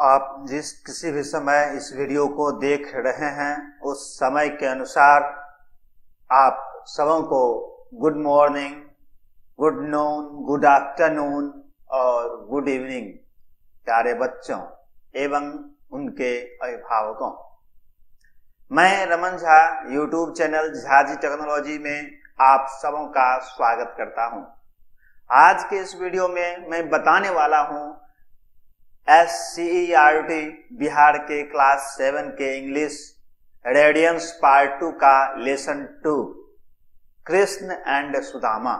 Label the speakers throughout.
Speaker 1: आप जिस किसी भी समय इस वीडियो को देख रहे हैं उस समय के अनुसार आप सबों को good morning, good noon, good afternoon और गुड इवनिंग प्यारे बच्चों एवं उनके अभिभावकों। मैं Raman Jha YouTube channel Jhaji technology में आप सबों का स्वागत करता हूं। आज के इस वीडियो में मैं बताने वाला हूं SCERT बिहार के क्लास 7 के इंग्लिश रेडियंस पार्ट 2 का लेसन 2 कृष्ण एंड सुदामा,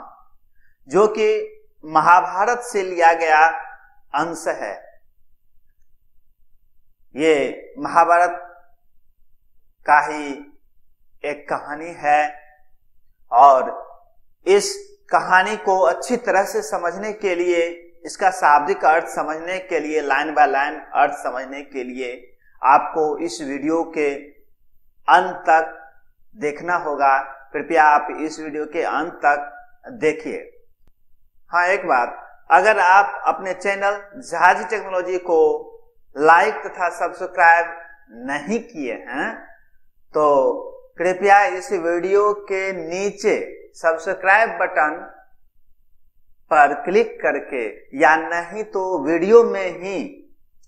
Speaker 1: जो कि महाभारत से लिया गया अंश है। ये महाभारत का ही एक कहानी है और इस कहानी को अच्छी तरह से समझने के लिए, इसका शाब्दिक अर्थ समझने के लिए, लाइन बाय लाइन अर्थ समझने के लिए आपको इस वीडियो के अंत तक देखना होगा। कृपया आप इस वीडियो के अंत तक देखिए। हाँ, एक बात, अगर आप अपने चैनल झाजी टेक्नोलॉजी को लाइक तथा सब्सक्राइब नहीं किए हैं तो कृपया इस वीडियो के नीचे सब्सक्राइब बटन पर क्लिक करके, या नहीं तो वीडियो में ही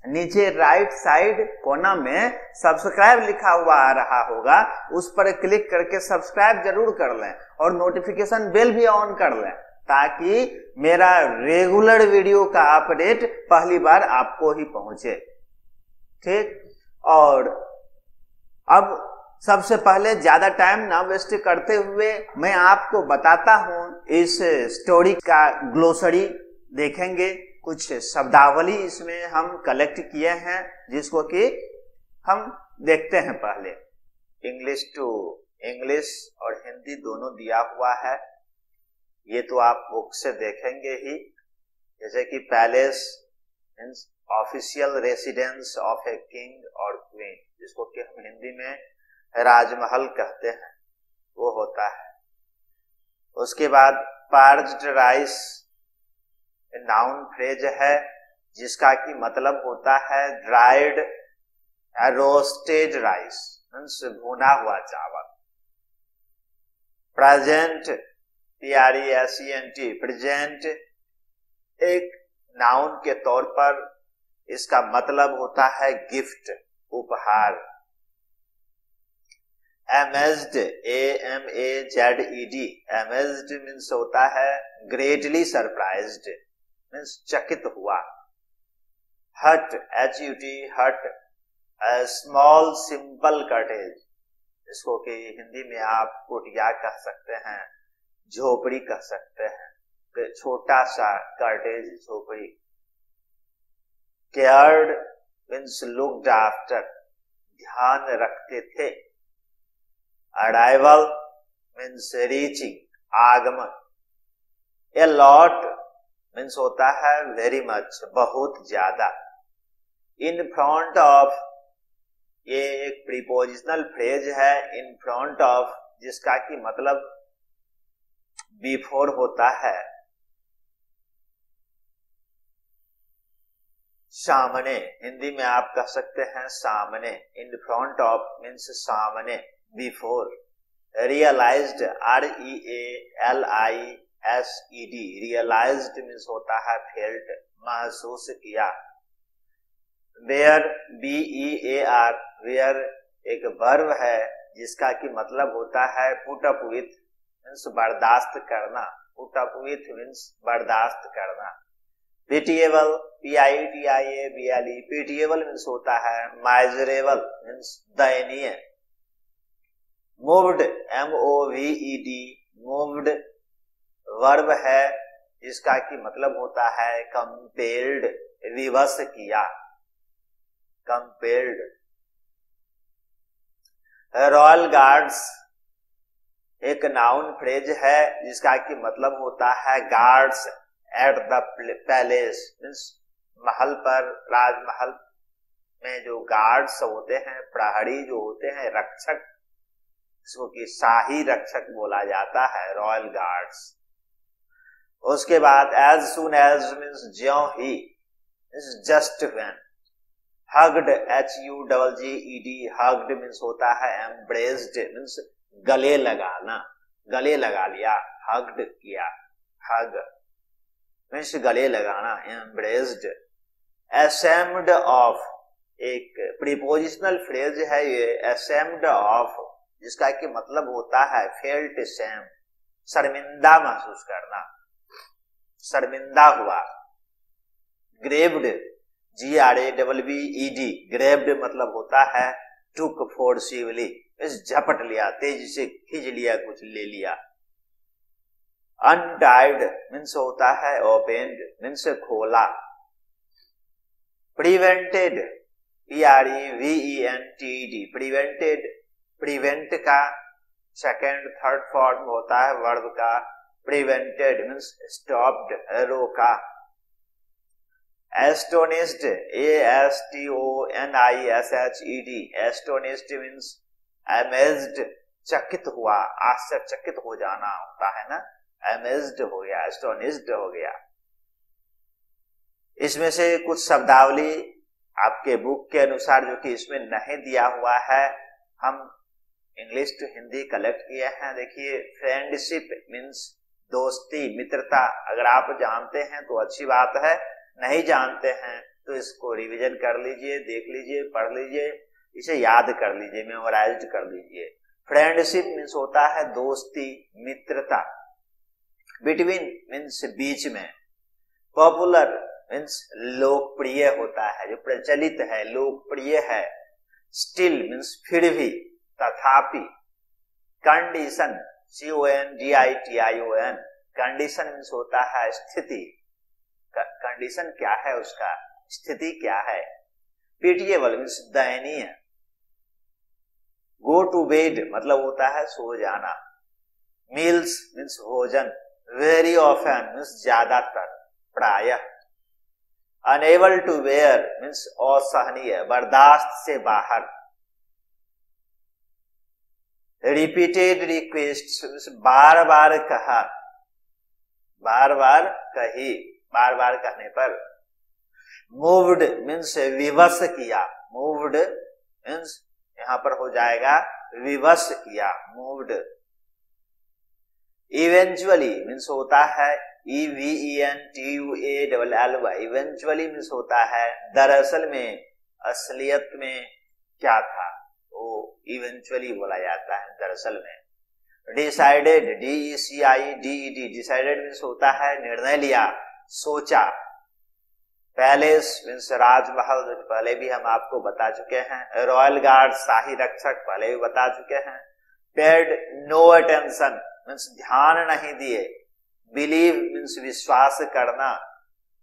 Speaker 1: नीचे राइट साइड कोना में सब्सक्राइब लिखा हुआ आ रहा होगा, उस पर क्लिक करके सब्सक्राइब जरूर कर लें और नोटिफिकेशन बेल भी ऑन कर लें, ताकि मेरा रेगुलर वीडियो का अपडेट पहली बार आपको ही पहुंचे। ठीक, और अब सबसे पहले ज्यादा टाइम ना वेस्ट करते हुए मैं आपको बताता हूं, इस स्टोरी का ग्लोसरी देखेंगे। कुछ शब्दावली इसमें हम कलेक्ट किए हैं जिसको कि हम देखते हैं। पहले इंग्लिश टू इंग्लिश और हिंदी दोनों दिया हुआ है, ये तो आप बुक से देखेंगे ही। जैसे कि palace means official residence of a king और क्वीन, जिसको कि हम हिंदी में राजमहल कहते हैं, वो होता है। उसके बाद पार्च्ड राइस नाउन फ्रेज है, जिसका कि मतलब होता है ड्राइड रोस्टेड राइस मीन्स भुना हुआ चावल। प्रेजेंट PRESENT प्रेजेंट एक नाउन के तौर पर इसका मतलब होता है गिफ्ट, उपहार। Amazed AMAZED amazed मीन्स होता है ग्रेटली सरप्राइज्ड मीन्स चकित हुआ। हट HUT हट स्मॉल सिंपल कॉटेज, इसको कि हिंदी में आप कुटिया कह सकते हैं, झोपड़ी कह सकते हैं, छोटा सा कॉटेज, झोपड़ी। केयर्ड मीन्स लुक्ड आफ्टर, ध्यान रखते थे। अराइवल मीन्स रीचिंग, आगमन। ए लॉट मीन्स होता है वेरी मच, बहुत ज्यादा। इन फ्रंट ऑफ, ये एक प्रीपोजिशनल फ्रेज है, इन फ्रंट ऑफ, जिसका कि मतलब बिफोर होता है। सामने, हिंदी में आप कह सकते हैं सामने। इन फ्रंट ऑफ मीन्स सामने, before. Realised REALISED realised means होता है फेल्ट, महसूस किया। बेयर BEAR वेयर एक वर्ब है, जिसका कि मतलब होता है पुट अप विथ मीन्स बर्दाश्त करना, पुट अप विथ मीन्स बर्दाश्त करना। पिटिएबल PITIABLE पिटिएबल मीन्स होता है माइजरेबल मीन्स दयनीय। मूव्ड MOVED मूव्ड वर्ब है, जिसका कि मतलब होता है कंपेल्ड, विवश किया, कंपेल्ड। रॉयल गार्ड्स एक नाउन फ्रेज है, जिसका कि मतलब होता है guards at the palace means महल पर, राजमहल में जो गार्ड्स होते हैं, प्रहरी जो होते हैं, रक्षक, इसको कि शाही रक्षक बोला जाता है, रॉयल गार्ड्स। उसके बाद एज सुन एज मीन्स ज्यों ही, just when. Hugged HUGGED, hugged means होता है एम्ब्रेस्ड, मीन्स गले लगाना, गले लगा लिया, हग्ड किया, हग मीन्स गले लगाना, एम्ब्रेस्ड। असेम्ड ऑफ, एक प्रीपोजिशनल फ्रेज है ये, असेम्ड ऑफ, जिसका कि मतलब होता है फेल्ट सेम, शर्मिंदा महसूस करना, शर्मिंदा हुआ। ग्रेव्ड GRAVVED, ग्रेव्ड मतलब होता है टुक फोर्सिवली, इस झपट लिया, तेजी से खींच लिया, कुछ ले लिया। अनटाइड मीन्स होता है ओपेन्ड, मीन्स खोला। प्रिवेंटेड PREVENTED, प्रिवेंटेड, प्रिवेंट का सेकेंड थर्ड फॉर्म होता है वर्ब का, प्रिवेंटेड मीन्स स्टॉप्ड, रोका। Astonished ASTONISHED, astonished means amazed, चकित हुआ, आश्चर्यचकित हो जाना होता है ना, अमेज्ड हो गया, एस्टोनिस्ड हो गया। इसमें से कुछ शब्दावली आपके बुक के अनुसार जो कि इसमें नहीं दिया हुआ है, हम इंग्लिश टू हिंदी कलेक्ट किए हैं। देखिए, फ्रेंडशिप मीन्स दोस्ती, मित्रता, अगर आप जानते हैं तो अच्छी बात है, नहीं जानते हैं तो इसको रिवीजन कर लीजिए, देख लीजिए, पढ़ लीजिए, इसे याद कर लीजिए, मेमोराइज कर लीजिए। फ्रेंडशिप मीन्स होता है दोस्ती, मित्रता। बिटवीन मीन्स बीच में। पॉपुलर मीन्स लोकप्रिय होता है, जो प्रचलित है, लोकप्रिय है। स्टिल मीन्स फिर भी, तथापि। कंडीशन CONDITION, कंडीशन मीन्स होता है स्थिति, कंडीशन क्या है उसका, स्थिति क्या है। पिटिएबल मीन्स दयनीय। गो टू बेड मतलब होता है सो जाना। मील्स मीन्स भोजन। वेरी ऑफन मीन्स ज्यादातर, प्रायः। अनेबल टू बेयर मीन्स असहनीय, बर्दाश्त से बाहर। रिपीटेड रिक्वेस्ट मीन्स बार बार कहा, बार बार कही, बार बार कहने पर। मूव्ड मीन्स विवश किया, मूव्ड मीन्स यहां पर हो जाएगा विवश किया, मूव्ड। इवेंचुअली मीन्स होता है EVENTUALLY, इवेंचुअली मीन्स होता है दरअसल में, असलियत में क्या था वो इवेंचुअली बोला जाता है, दरअसल में। डिसाइडेड DECIDED, डिसाइडेड मीन्स होता है निर्णय लिया, सोचा। पैलेस मीन्स राजमहल, पहले भी हम आपको बता चुके हैं। रॉयल गार्ड शाही रक्षक, पहले भी बता चुके हैं। पेड नो अटेंशन मीन्स ध्यान नहीं दिए। बिलीव मीन्स विश्वास करना।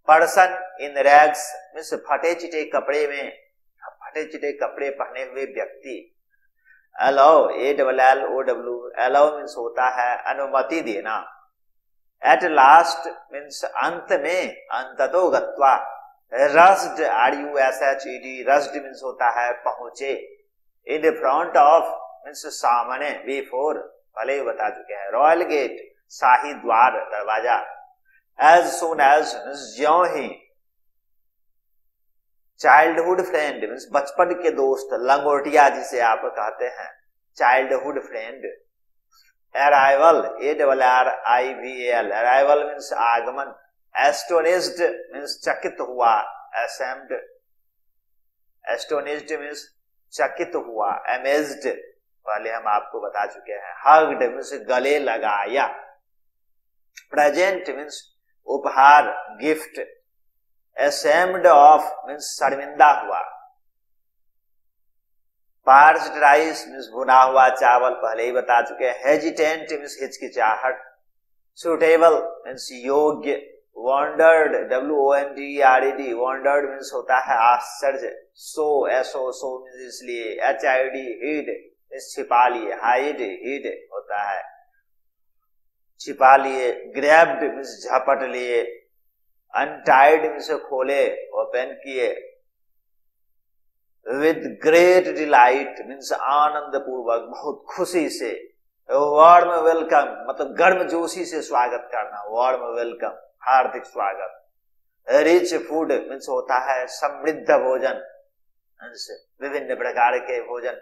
Speaker 1: पर्सन इन रैग्स मीन्स फटे चिटे कपड़े में, फटे चिटे कपड़े पहने हुए व्यक्ति। अलाउ ALLOW, अलाउ मीन्स होता है अनुमति देना। एट लास्ट मीन्स अंत में, अंततो गत्वा। रस्ड RUSHED, रस्ड मीन्स होता है पहुंचे। इन फ्रंट ऑफ मीन्स सामने, बिफोर पहले ही बता चुके हैं। रॉयल गेट शाही द्वार, दरवाजा। एज सुन एज मीन्स ज्यों ही। चाइल्डहुड फ्रेंड मीन्स बचपन के दोस्त, लंगोटिया जिसे आप कहते हैं, childhood friend. Arrival ARRIVAL, arrival means आगमन। एस्टोनिस्ड मीन्स चकित हुआ, असेम्ड। एस्टोनिस्ड मीन्स चकित हुआ, अमेज्ड पहले हम आपको बता चुके हैं। हग्ड मीन्स गले लगाया। प्रेजेंट मीन्स उपहार, गिफ्ट। ashamed of मीन्स शर्मिंदा हुआ। पार्च्ड राइस मीन्स भुना हुआ चावल, पहले ही बता चुके हैं। हेजिटेंट मीन्स हिचकिचाहट। सुटेबल मीन्स योग्य। वॉन्डर्ड WONDERED, वॉन्डर्ड मीन्स होता है आश्चर्य। सो मीन्स इसलिए। HID हिड मीन्स छिपा लिए, हाइड हिड होता है छिपा लिए। ग्रैब्ड मीन्स झपट लिए। अनटाइड मीन्स खोले, ओपन किए। विद ग्रेट डिलाइट मीन्स आनंद पूर्वक, बहुत खुशी से। वार्म वेलकम मतलब गर्मजोशी से स्वागत करना, वार्म वेलकम, हार्दिक स्वागत। रिच फूड मीन्स होता है समृद्ध भोजन। मीन्स विभिन्न प्रकार के भोजन,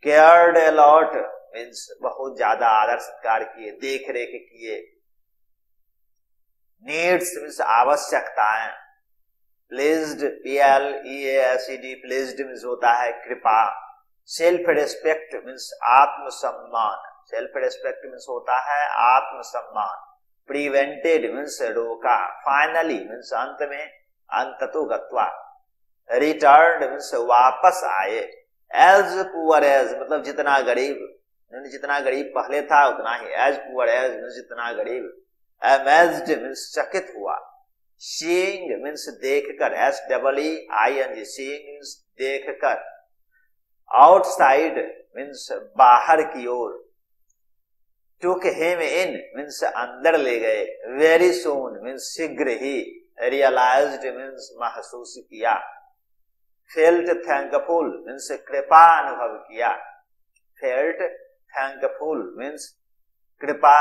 Speaker 1: केयर्ड ए लॉट मीन्स बहुत ज्यादा आदर सत्कार किए, देख रेख किए, नीड्स मीन्स आवश्यकताएं, प्लेज्ड PLEASED प्लेज्ड मीन्स होता है कृपा, सेल्फ रिस्पेक्ट मीन्स आत्मसम्मान, सेल्फ रिस्पेक्ट मीन्स होता है आत्मसम्मान, प्रिवेंटेड मीन्स रोका, फाइनली मीन्स अंत में, अंततो गत्वा, रिटर्न मीन्स वापस आए, एज पुअर एज मतलब जितना गरीब, जितना गरीब पहले था उतना ही, एज पुअर एज मीन्स जितना गरीब, अमेज्ड मीन्स चकित हुआ, सीइंग मीन्स देखकर, SEEING सीइंग मीन्स देखकर, आउटसाइड मीन्स बाहर की ओर, टुक हिम इन मीन्स अंदर ले गए, वेरी सून मीन्स शीघ्र ही, रियलाइज्ड मीन्स महसूस किया, फेल्ट थैंकफुल मीन्स कृपा अनुभव किया, फेल्ट थैंकफुल मीन्स कृपा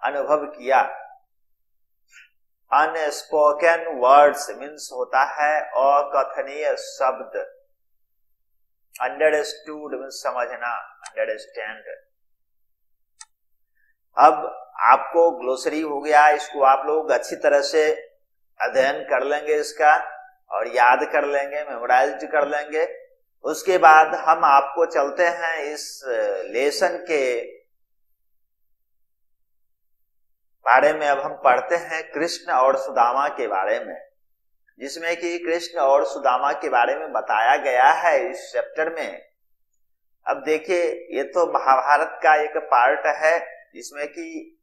Speaker 1: अनुभव किया, अनस्पोकन वर्ड्स मीन्स होता है अकथनीय शब्द, अंडरस्टूड मीन्स समझना, अंडरस्टैंड। अब आपको ग्लोसरी हो गया, इसको आप लोग अच्छी तरह से अध्ययन कर लेंगे इसका और याद कर लेंगे, मेमोराइज कर लेंगे। उसके बाद हम आपको चलते हैं इस लेसन के बारे में। अब हम पढ़ते हैं कृष्ण और सुदामा के बारे में, जिसमें कि कृष्ण और सुदामा के बारे में बताया गया है इस चैप्टर में। अब देखिए, ये तो महाभारत का एक पार्ट है जिसमें कि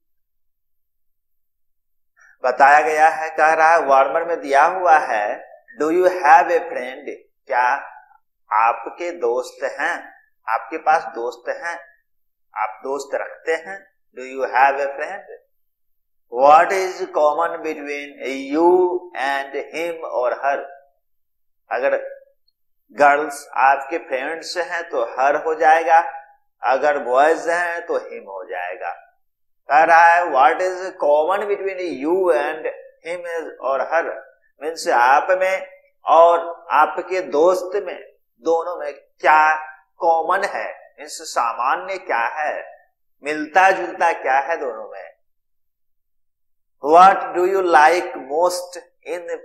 Speaker 1: बताया गया है, कह रहा है वार्मर में दिया हुआ है, do you have a friend, क्या आपके दोस्त हैं, आपके पास दोस्त हैं, आप दोस्त रखते हैं, do you have a friend, what is common between you and him और हर, अगर गर्ल्स आपके फ्रेंड्स हैं तो हर हो जाएगा, अगर बॉयज हैं तो हिम हो जाएगा। कह रहा है what is common between you and him और हर, मीन्स आप में और आपके दोस्त में, दोनों में क्या कॉमन है, मीन्स सामान्य क्या है, मिलता जुलता क्या है दोनों में। What do you like most in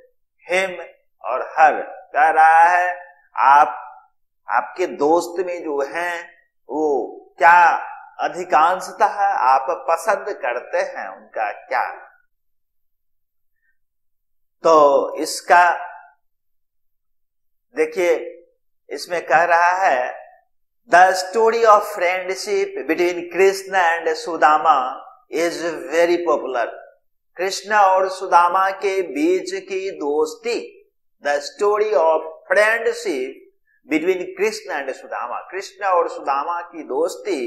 Speaker 1: him और हर, कह रहा है आपके दोस्त में जो हैं वो क्या अधिकांशतः आप पसंद करते हैं, उनका क्या। तो इसका देखिए, इसमें कह रहा है the story of friendship between Krishna and Sudama is very popular, Krishna और सुदामा के बीच की दोस्ती, the story of friendship between Krishna and Sudama, Krishna और सुदामा की दोस्ती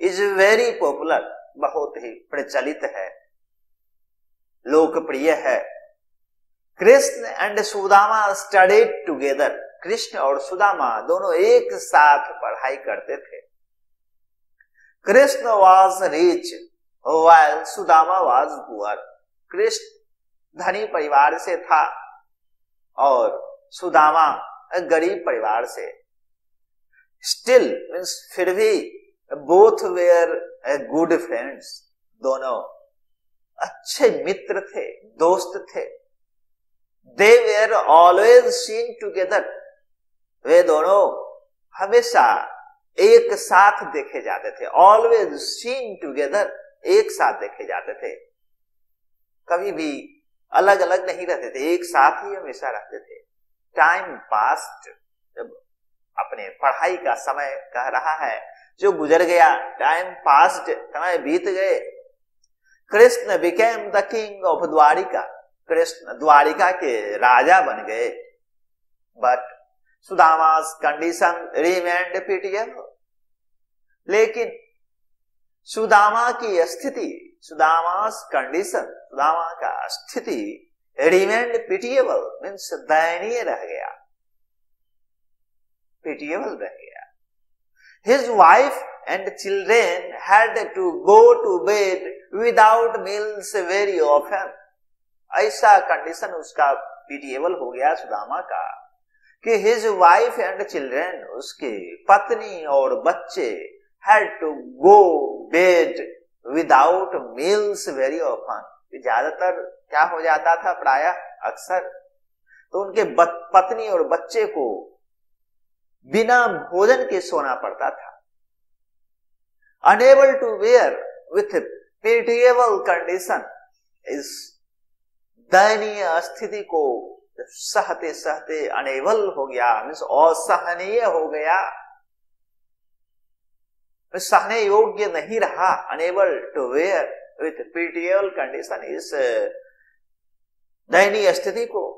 Speaker 1: इज वेरी पॉपुलर, बहुत ही प्रचलित है, लोकप्रिय है। Krishna and Sudama studied together, Krishna और सुदामा दोनों एक साथ पढ़ाई करते थे। Krishna was rich while Sudama was poor, Krishna धनी परिवार से था और सुदामा गरीब परिवार से। स्टिल मीन्स फिर भी, बोथ वेयर गुड फ्रेंड्स, दोनों अच्छे मित्र थे, दोस्त थे। दे वेयर ऑलवेज सीन टुगेदर, वे दोनों हमेशा एक साथ देखे जाते थे, ऑलवेज सीन टुगेदर, एक साथ देखे जाते थे, कभी भी अलग अलग नहीं रहते थे, एक साथ ही हमेशा रहते थे। टाइम पास्ट, जब अपने पढ़ाई का समय कह रहा है जो गुजर गया, टाइम पास्ट, समय बीत गए। Krishna became the king of Dwarika, Krishna Dwarika के राजा बन गए। But Sudama's condition remained pitiable, लेकिन सुदामा की स्थिति, सुदामा's कंडीशन, सुदामा का स्थिति रिमेन्ड पिटिएबल मीन्स दयनीय रह गया, पिटिएबल रह गया। His wife and children had to go to bed without meals very often, ऐसा कंडीशन उसका पिटिएबल हो गया सुदामा का कि हिज वाइफ एंड चिल्ड्रन, उसके पत्नी और बच्चे, had to go bed without meals very often, ज्यादातर क्या हो जाता था, प्रायः अक्सर तो उनके पत्नी और बच्चे को बिना भोजन के सोना पड़ता था। Unable to bear with pitiable condition, इस दयनीय स्थिति को सहते सहते अनेबल हो गया, मीन्स असहनीय हो गया, सहने योग्य नहीं रहा। Unable to bear with pitiable condition, इस दयनीय स्थिति को।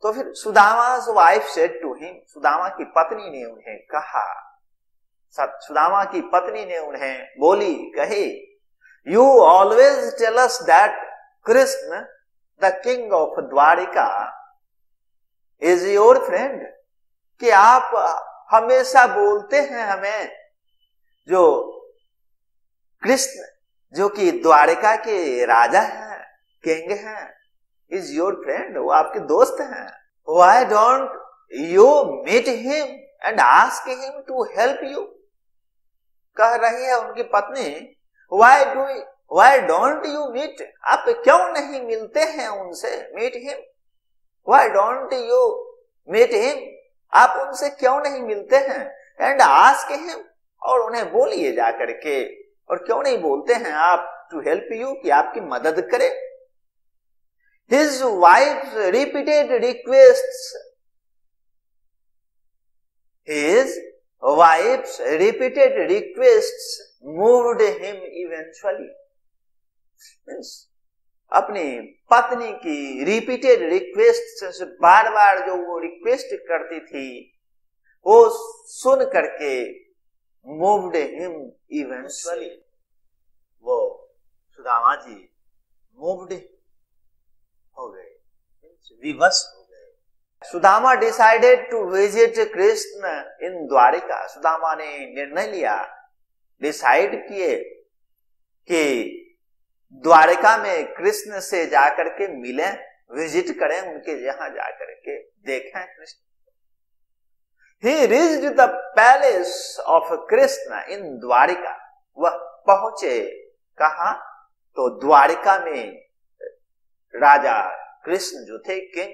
Speaker 1: तो फिर सुदामा's wife said to him, Sudama की पत्नी ने उन्हें कहा, सुदामा की पत्नी ने उन्हें बोली, कही, You always tell us that Krishna, the king of Dwarika, is your friend, कि आप हमेशा बोलते हैं हमें जो कृष्ण जो कि द्वारिका के राजा हैं, किंग हैं, is your friend, वो आपके दोस्त हैं। Why don't you meet him and ask him to help you, कह रही है उनकी पत्नी, why don't you meet, आप क्यों नहीं मिलते हैं उनसे, meet him, why don't you meet him, आप उनसे क्यों नहीं मिलते हैं, and ask him, और उन्हें बोलिए जा करके, और क्यों नहीं बोलते हैं आप to help you, कि आपकी मदद करे। His wife's repeated requests, his wife's repeated requests moved him eventually, means अपनी पत्नी की रिपीटेड रिक्वेस्ट से बार बार जो वो रिक्वेस्ट करती थी, वो सुन करके moved him eventually, वो सुदामा जी moved हो गए, विवश हो गए। Sudama decided to visit Krishna in Dwarka, Sudama ने निर्णय लिया, डिसाइड किए कि द्वारिका में कृष्ण से जाकर के मिलें, विजिट करें, उनके यहां जाकर के देखें Krishna. He reached the palace of Krishna in Dwarika, वह पहुंचे कहा, तो द्वारिका में राजा कृष्ण जो थे, किंग,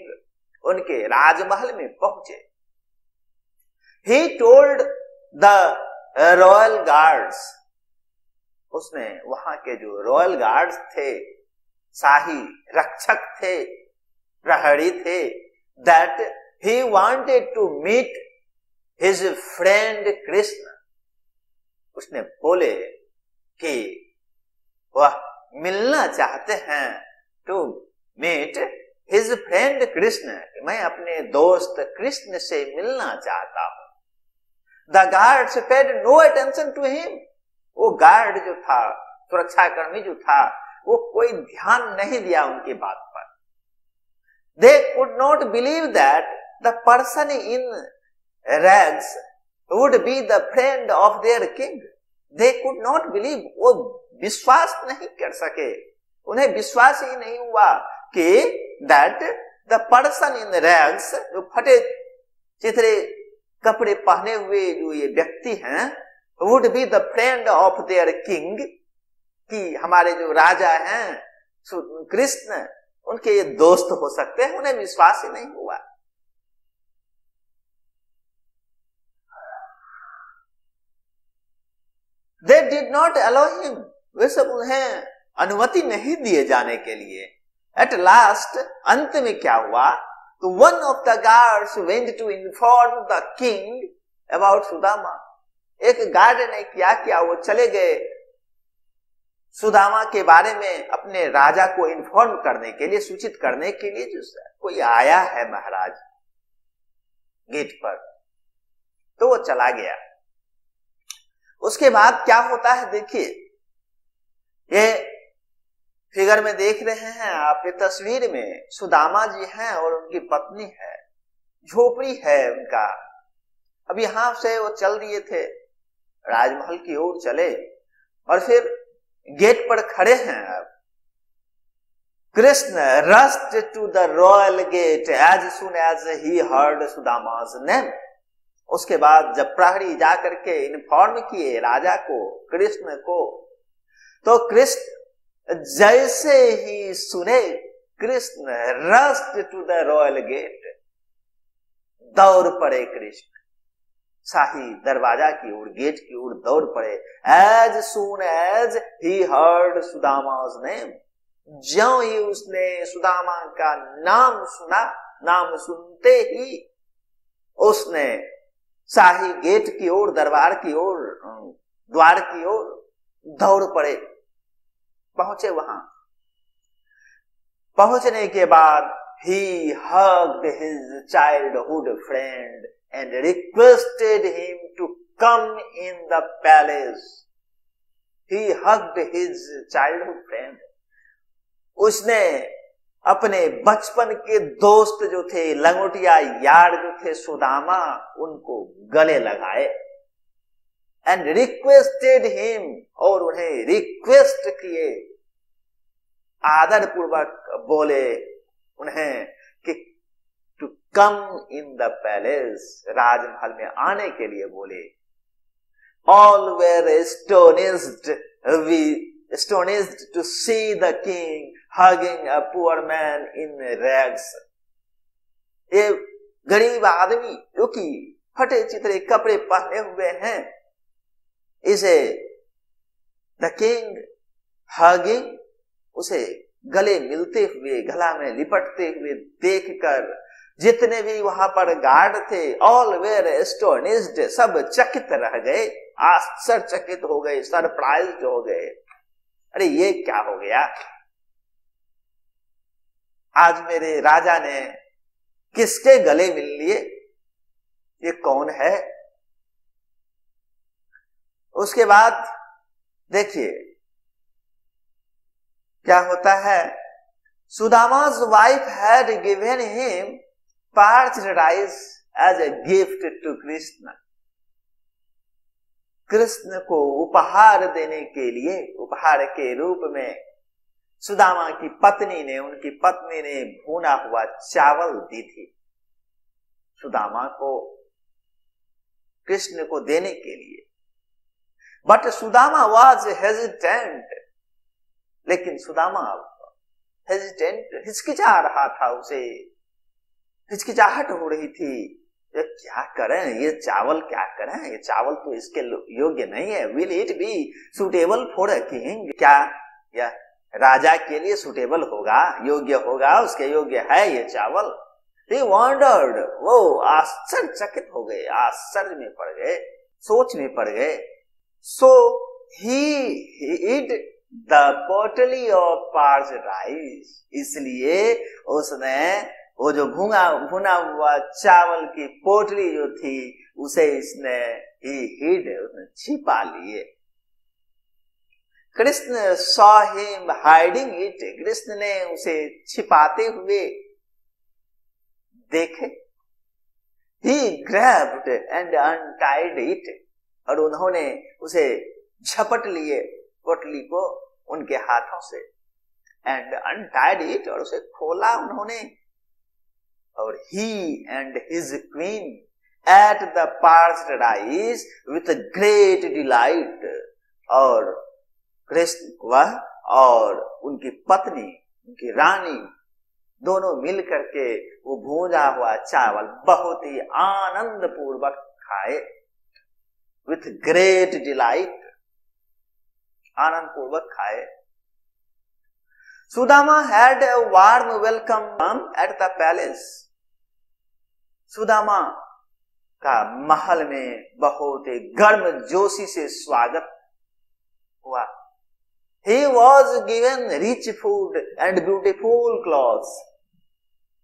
Speaker 1: उनके राजमहल में पहुंचे। He told the royal guards, उसने वहां के जो रॉयल गार्ड्स थे, शाही रक्षक थे, प्रहरी थे, that he wanted to meet his friend Krishna, उसने बोले कि वह मिलना चाहते हैं, to meet his friend Krishna, मैं अपने दोस्त कृष्ण से मिलना चाहता हूं। The guards paid no attention to him, वो गार्ड जो था, सुरक्षाकर्मी जो था, वो कोई ध्यान नहीं दिया उनकी बात पर। They could not believe that the person in rags would be the friend of their king. They could not believe, वो विश्वास नहीं कर सके, उन्हें विश्वास ही नहीं हुआ कि that the person in rags, जो फटे चिथड़े कपड़े पहने हुए जो ये व्यक्ति हैं, would be the friend of their king, कि हमारे जो राजा हैं कृष्ण, उनके ये दोस्त हो सकते हैं, उन्हें विश्वास ही नहीं हुआ। They did not allow him, वे सब उन्हें अनुमति नहीं दिए जाने के लिए। At last, अंत में क्या हुआ, तो one of the guards went to inform the king about Sudama, एक गार्ड ने क्या, वो चले गए सुदामा के बारे में अपने राजा को इन्फॉर्म करने के लिए, सूचित करने के लिए, जो कोई आया है महाराज गेट पर, तो वो चला गया। उसके बाद क्या होता है देखिए, ये फिगर में देख रहे हैं आप, ये तस्वीर में सुदामा जी हैं और उनकी पत्नी है, झोपड़ी है उनका। अब यहां से वो चल दिए थे, राजमहल की ओर चले और फिर गेट पर खड़े हैं। अब Krishna rushed to the royal gate as soon as he heard Sudama's name. उसके बाद जब प्रहरी जाकर के इन्फॉर्म किए राजा को, कृष्ण को, तो कृष्ण जैसे ही सुने, Krishna rushed to the royal gate, दौड़ पड़े कृष्ण शाही दरवाजा की ओर, गेट की ओर दौड़ पड़े। As soon as he heard Sudama's name, ज्यों ही उसने सुदामा का नाम सुना, नाम सुनते ही उसने शाही गेट की ओर, दरबार की ओर, द्वार की ओर दौड़ पड़े। पहुंचे वहां। पहुंचने के बाद he hugged his childhood friend and requested him to come in the palace. He hugged his childhood friend. उसने अपने बचपन के दोस्त जो थे, लंगोटिया यार जो थे सुदामा, उनको गले लगाए। एंड रिक्वेस्टेड हिम, और उन्हें रिक्वेस्ट किए, आदर पूर्वक बोले उन्हें कि to come in the palace, राजमहल में आने के लिए बोले। All were astonished to see the king hugging a poor man in rags. ये गरीब आदमी जो कि फटे चितरे कपड़े पहने हुए हैं, इसे द किंग hugging, उसे गले मिलते हुए, गला में लिपटते हुए देखकर जितने भी वहां पर गार्ड थे, ऑल वेर एस्टोनिस्ड, सब चकित रह गए, आश्चर्यचकित हो गए, सरप्राइज्ड हो गए। अरे ये क्या हो गया, आज मेरे राजा ने किसके गले मिल लिए, ये कौन है। उसके बाद देखिए क्या होता है। Sudama's wife had given him parched rice as a gift to Krishna. Krishna को उपहार देने के लिए, उपहार के रूप में सुदामा की पत्नी ने, उनकी पत्नी ने भुना हुआ चावल दी थी सुदामा को, कृष्ण को देने के लिए। बट सुदामा वाज हेजिटेंट, लेकिन सुदामा हेजिटेंट, हिचकिचा रहा था, उसे हिचकिचाहट हो रही थी, ये क्या करें, ये चावल क्या करें, ये चावल तो इसके योग्य नहीं है। Will it be suitable for a king, क्या यह राजा के लिए सुटेबल होगा, योग्य होगा, उसके योग्य है ये चावल। He wondered, वो आश्चर्यचकित हो गए, आश्चर्य में पड़ गए, सोच में पड़ गए। So he hid the pottery of parched rice, इसलिए उसने वो जो भुना हुआ चावल की पोटली जो थी, उसे इसने ही हिड, उसने छिपा लिए। Krishna saw him hiding it, Krishna ने उसे छिपाते हुए देखे। He grabbed and untied it, और उन्होंने उसे झपट लिए पोटली को उनके हाथों से, and untied it, और उसे खोला उन्होंने। और he and his queen ate the parched rice with great delight, और कृष्ण वह और उनकी पत्नी, उनकी रानी, दोनों मिल करके वो भूंजा हुआ चावल बहुत ही आनंद पूर्वक खाए। with great delight, आनंद पूर्वक खाए। Sudama had a warm welcome at the palace. Sudama का महल में बहुत ही गर्म जोशी से स्वागत हुआ। He was given rich food and beautiful clothes.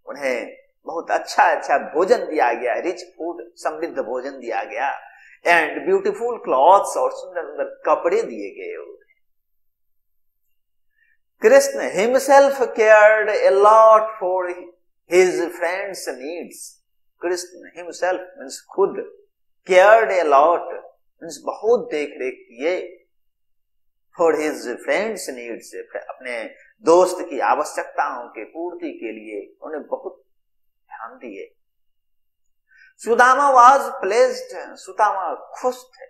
Speaker 1: उन्हें बहुत अच्छा भोजन दिया गया, रिच फूड, समृद्ध भोजन दिया गया, एंड ब्यूटीफुल क्लॉथ्स, और सुंदर सुंदर कपड़े दिए गए उन्हें। Krishna himself cared a lot for his friends' needs. Krishna himself means खुद, cared a lot means बहुत देख रेख किए, for his friends' needs, अपने दोस्त की आवश्यकताओं के पूर्ति के लिए उन्हें बहुत ध्यान दिए। सुदामा वॉज प्लेस्ड, सुदामा खुश थे,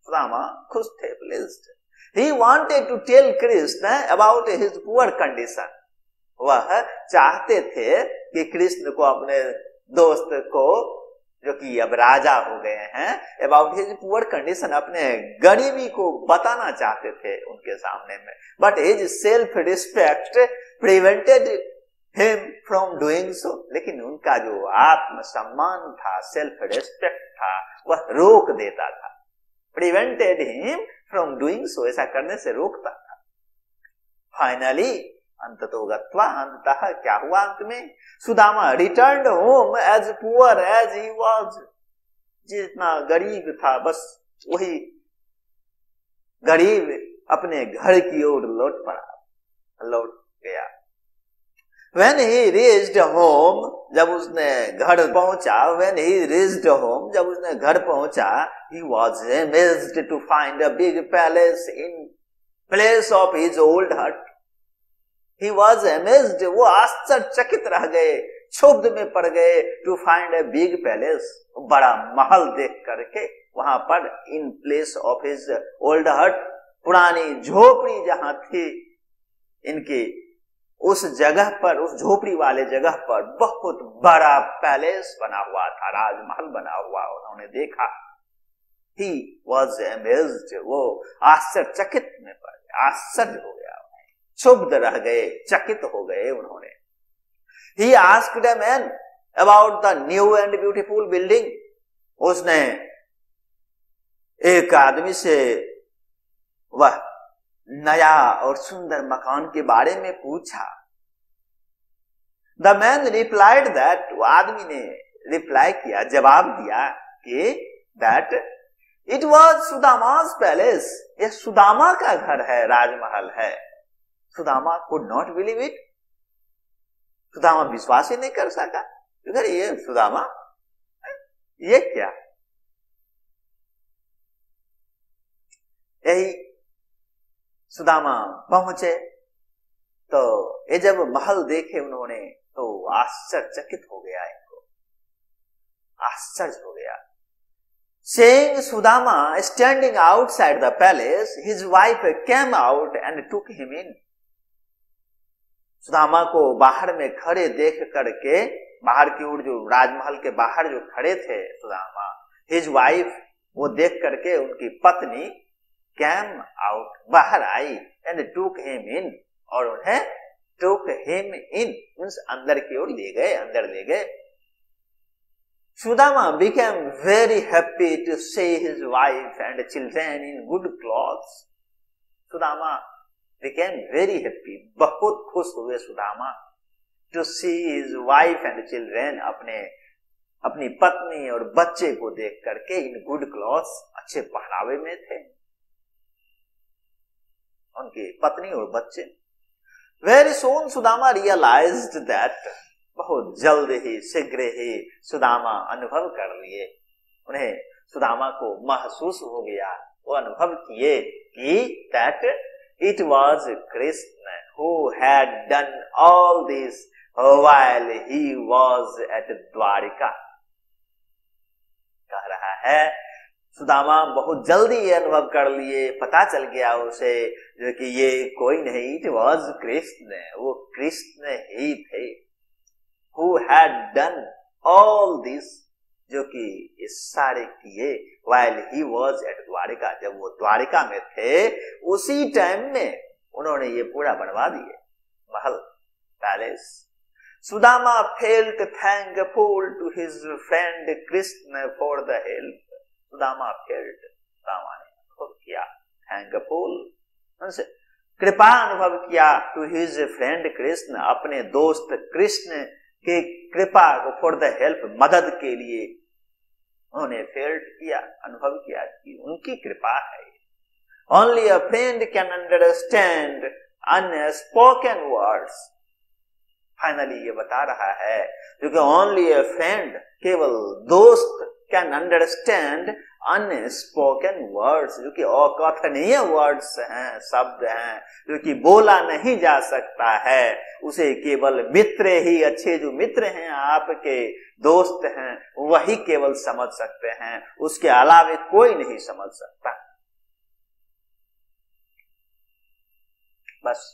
Speaker 1: सुदामा खुश थे, placed. He wanted to tell Krishna about his poor condition. वह चाहते थे कि कृष्ण को, अपने दोस्त को, जो कि अब राजा हो गए हैं, अबाउट हिज पुअर कंडीशन, अपने गरीबी को बताना चाहते थे उनके सामने में। But his self respect prevented him from doing so, लेकिन उनका जो आत्मसम्मान था, सेल्फ रिस्पेक्ट था, वह रोक देता था। Prevented him from doing so, ऐसा करने से रोकता था। फाइनली, अंततः क्या हुआ? अंत में Sudama returned home as poor as he was, जितना गरीब था बस वही गरीब अपने घर की ओर लौट गया। When he reached home, जब उसने घर पहुंचा, when he reached home, जब उसने घर पहुंचा, he was amazed to find a big palace in place of his old hut. He was amazed, वो आश्चर्यचकित रह गए, क्षुब्ध में पड़ गए, to find a big palace, बड़ा महल देख करके वहां पर, in place of his old hut, पुरानी झोपड़ी जहां थी इनकी, उस जगह पर, उस झोपड़ी वाले जगह पर बहुत बड़ा पैलेस बना हुआ था, राजमहल बना हुआ उन्होंने देखा। He was amazed, वो आश्चर्यचकित में पड़ गए, आश्चर्य हो गया, क्षुब्ध रह गए, चकित हो गए उन्होंने। He asked a man about the new and beautiful building, उसने एक आदमी से वह नया और सुंदर मकान के बारे में पूछा। The man replied that, वो आदमी ने रिप्लाई किया, जवाब दिया कि that it was Sudama's palace, यह सुदामा का घर है, राजमहल है। Sudama could not believe it, Sudama विश्वास ही नहीं कर सका। ये सुदामा, ये क्या? यही सुदामा पहुंचे तो ये जब महल देखे उन्होंने तो आश्चर्यचकित हो गया, इनको आश्चर्य हो गया। Seeing Sudama standing outside the palace, his wife came out and took him in. Sudama को बाहर में खड़े देख करके, बाहर की ओर, जो राजमहल के बाहर जो खड़े थे सुदामा, his wife, वो देख करके उनकी पत्नी came out, बाहर आई, and took him in, और उन्हें took him in means अंदर की ओर ले गए, अंदर ले गए। Sudama became very happy to see his wife and children in good clothes. Sudama became very happy, बहुत खुश हुए Sudama, to see his wife and children, अपनी पत्नी और बच्चे को देख करके, in good clothes, अच्छे पहनावे में थे उनकी पत्नी और बच्चे। Very soon Sudama realized that, बहुत जल्द ही, शीघ्र ही सुदामा अनुभव कर लिए, उन्हें सुदामा को महसूस हो गया, वो अनुभव किए कि that it was Krishna who had done all this while he was at Dwarika। कह रहा है सुदामा बहुत जल्दी ये अनुभव कर लिए, पता चल गया उसे जो कि ये कोई नहीं, इट वॉज कृष्ण, वो कृष्ण ही थे, who had done all this, जो कि इस सारे किए, while he was at Dwarika, जब वो द्वारिका में थे उसी टाइम में उन्होंने ये पूरा बनवा दिए महल, palace. Sudama felt thankful to his friend Krishna for the help। Sudama felt, Sudama ने अनुभव किया, thankful, उनसे कृपा अनुभव किया, to his friend कृष्ण, अपने दोस्त कृष्ण के कृपा को, for the help, मदद के लिए उन्होंने felt किया, अनुभव किया कि उनकी कृपा है। Only a friend can understand unspoken words। Finally ये बता रहा है क्योंकि only a friend, केवल दोस्त कैन अंडरस्टैंड अनस्पोकन वर्ड्स, जो कि अकथनीय वर्ड्स हैं, शब्द हैं, जो कि बोला नहीं जा सकता है, उसे केवल मित्र ही, अच्छे जो मित्र हैं, आपके दोस्त हैं, वही केवल समझ सकते हैं, उसके अलावा कोई नहीं समझ सकता। बस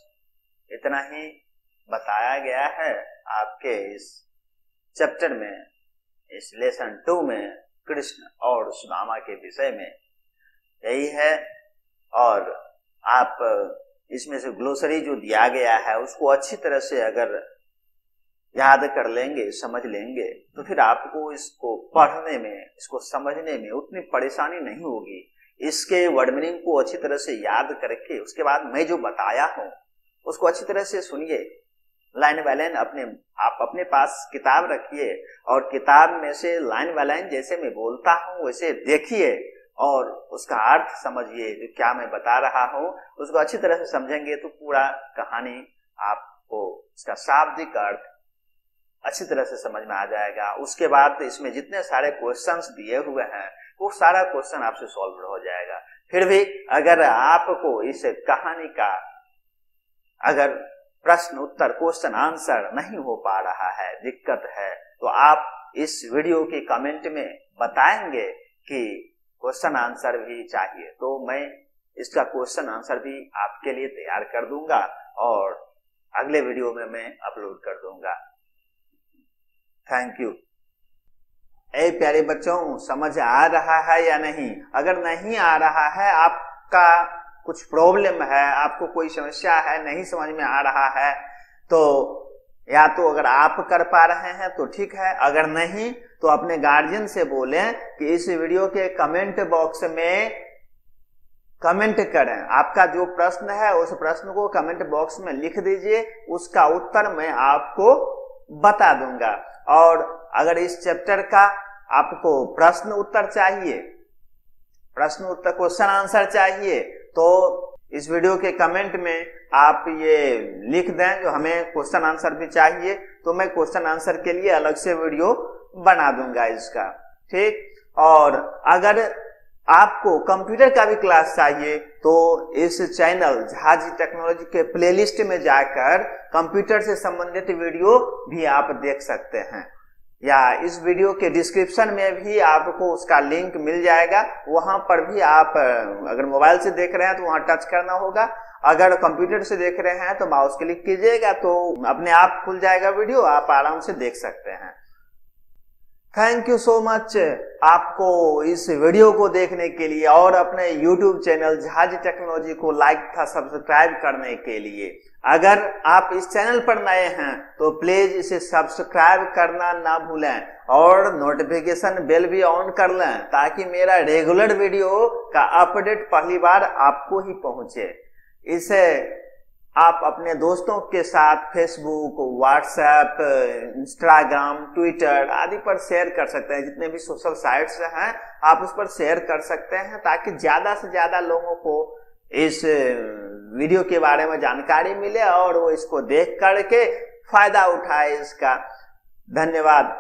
Speaker 1: इतना ही बताया गया है आपके इस चैप्टर में, इस लेसन 2 में, कृष्ण और सुदामा के विषय में यही है। और आप इसमें से ग्लोसरी जो दिया गया है उसको अच्छी तरह से अगर याद कर लेंगे, समझ लेंगे, तो फिर आपको इसको पढ़ने में, इसको समझने में उतनी परेशानी नहीं होगी। इसके वर्ड मीनिंग को अच्छी तरह से याद करके उसके बाद मैं जो बताया हूं उसको अच्छी तरह से सुनिए, लाइन बाय लाइन आप अपने पास किताब रखिए और किताब में से लाइन बाय लाइन जैसे मैं बोलता हूँ वैसे देखिए और उसका अर्थ समझिए। जो क्या मैं बता रहा हूँ उसको अच्छी तरह से समझेंगे तो पूरा कहानी आपको उसका शाब्दिक अर्थ अच्छी तरह से समझ में आ जाएगा। उसके बाद इसमें जितने सारे क्वेश्चंस दिए हुए हैं वो सारा क्वेश्चन आपसे सॉल्व हो जाएगा। फिर भी अगर आपको इस कहानी का अगर प्रश्न उत्तर, क्वेश्चन आंसर नहीं हो पा रहा है, दिक्कत है, तो आप इस वीडियो के कमेंट में बताएंगे कि क्वेश्चन आंसर भी चाहिए, तो मैं इसका क्वेश्चन आंसर भी आपके लिए तैयार कर दूंगा और अगले वीडियो में मैं अपलोड कर दूंगा। Thank you. ए प्यारे बच्चों, समझ आ रहा है या नहीं? अगर नहीं आ रहा है, आपका कुछ प्रॉब्लम है, आपको कोई समस्या है, नहीं समझ में आ रहा है, तो या तो अगर आप कर पा रहे हैं तो ठीक है, अगर नहीं तो अपने गार्जियन से बोलें कि इस वीडियो के कमेंट बॉक्स में कमेंट करें। आपका जो प्रश्न है उस प्रश्न को कमेंट बॉक्स में लिख दीजिए, उसका उत्तर मैं आपको बता दूंगा। और अगर इस चैप्टर का आपको प्रश्न उत्तर चाहिए, प्रश्न उत्तर क्वेश्चन आंसर चाहिए, तो इस वीडियो के कमेंट में आप ये लिख दें जो हमें क्वेश्चन आंसर भी चाहिए, तो मैं क्वेश्चन आंसर के लिए अलग से वीडियो बना दूंगा इसका, ठीक। और अगर आपको कंप्यूटर का भी क्लास चाहिए तो इस चैनल झाजी टेक्नोलॉजी के प्लेलिस्ट में जाकर कंप्यूटर से संबंधित वीडियो भी आप देख सकते हैं, या इस वीडियो के डिस्क्रिप्शन में भी आपको उसका लिंक मिल जाएगा। वहां पर भी आप अगर मोबाइल से देख रहे हैं तो वहां टच करना होगा, अगर कंप्यूटर से देख रहे हैं तो माउस क्लिक कीजिएगा तो अपने आप खुल जाएगा वीडियो, आप आराम से देख सकते हैं। थैंक यू सो मच आपको इस वीडियो को देखने के लिए और अपने YouTube चैनल झाजी टेक्नोलॉजी को लाइक तथा सब्सक्राइब करने के लिए। अगर आप इस चैनल पर नए हैं तो प्लीज इसे सब्सक्राइब करना ना भूलें और नोटिफिकेशन बेल भी ऑन कर लें ताकि मेरा रेगुलर वीडियो का अपडेट पहली बार आपको ही पहुंचे। इसे आप अपने दोस्तों के साथ फेसबुक, व्हाट्सएप, इंस्टाग्राम, ट्विटर आदि पर शेयर कर सकते हैं। जितने भी सोशल साइट्स हैं आप उस पर शेयर कर सकते हैं ताकि ज्यादा से ज्यादा लोगों को इस वीडियो के बारे में जानकारी मिले और वो इसको देख करके फायदा उठाए इसका। धन्यवाद।